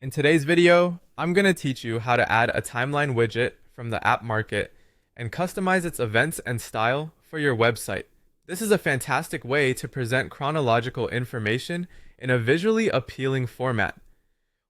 In today's video, I'm going to teach you how to add a timeline widget from the app market and customize its events and style for your website. This is a fantastic way to present chronological information in a visually appealing format.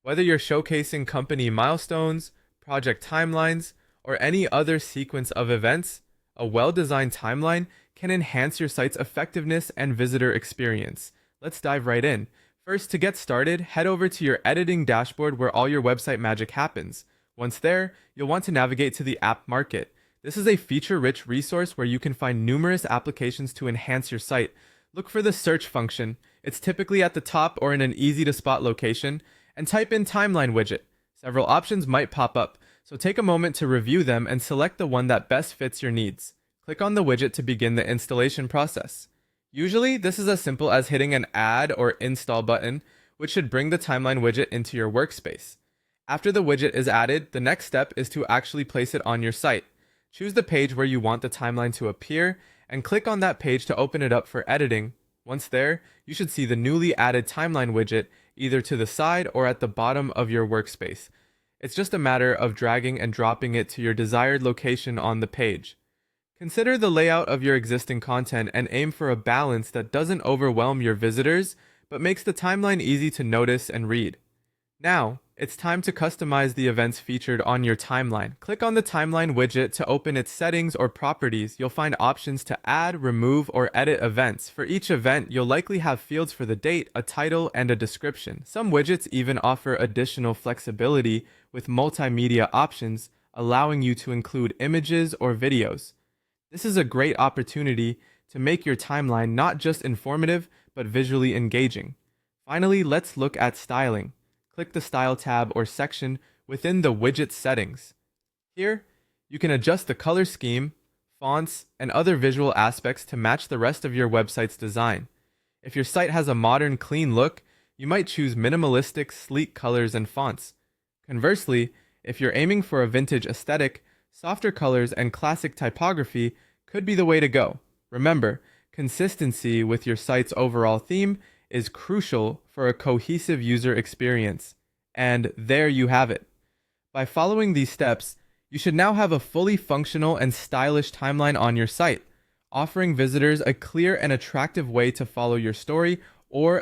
Whether you're showcasing company milestones, project timelines, or any other sequence of events, a well-designed timeline can enhance your site's effectiveness and visitor experience. Let's dive right in. First, to get started, head over to your editing dashboard where all your website magic happens. Once there, you'll want to navigate to the app market. This is a feature-rich resource where you can find numerous applications to enhance your site. Look for the search function. It's typically at the top or in an easy-to-spot location, and type in timeline widget. Several options might pop up, so take a moment to review them and select the one that best fits your needs. Click on the widget to begin the installation process. Usually, this is as simple as hitting an Add or Install button, which should bring the timeline widget into your workspace. After the widget is added, the next step is to actually place it on your site. Choose the page where you want the timeline to appear, and click on that page to open it up for editing. Once there, you should see the newly added timeline widget either to the side or at the bottom of your workspace. It's just a matter of dragging and dropping it to your desired location on the page. Consider the layout of your existing content and aim for a balance that doesn't overwhelm your visitors, but makes the timeline easy to notice and read. Now, it's time to customize the events featured on your timeline. Click on the timeline widget to open its settings or properties. You'll find options to add, remove, or edit events. For each event, you'll likely have fields for the date, a title, and a description. Some widgets even offer additional flexibility with multimedia options, allowing you to include images or videos. This is a great opportunity to make your timeline not just informative, but visually engaging. Finally, let's look at styling. Click the Style tab or section within the widget settings. Here, you can adjust the color scheme, fonts, and other visual aspects to match the rest of your website's design. If your site has a modern, clean look, you might choose minimalistic, sleek colors and fonts. Conversely, if you're aiming for a vintage aesthetic, softer colors and classic typography could be the way to go. Remember, consistency with your site's overall theme is crucial for a cohesive user experience. And there you have it. By following these steps, you should now have a fully functional and stylish timeline on your site, offering visitors a clear and attractive way to follow your story or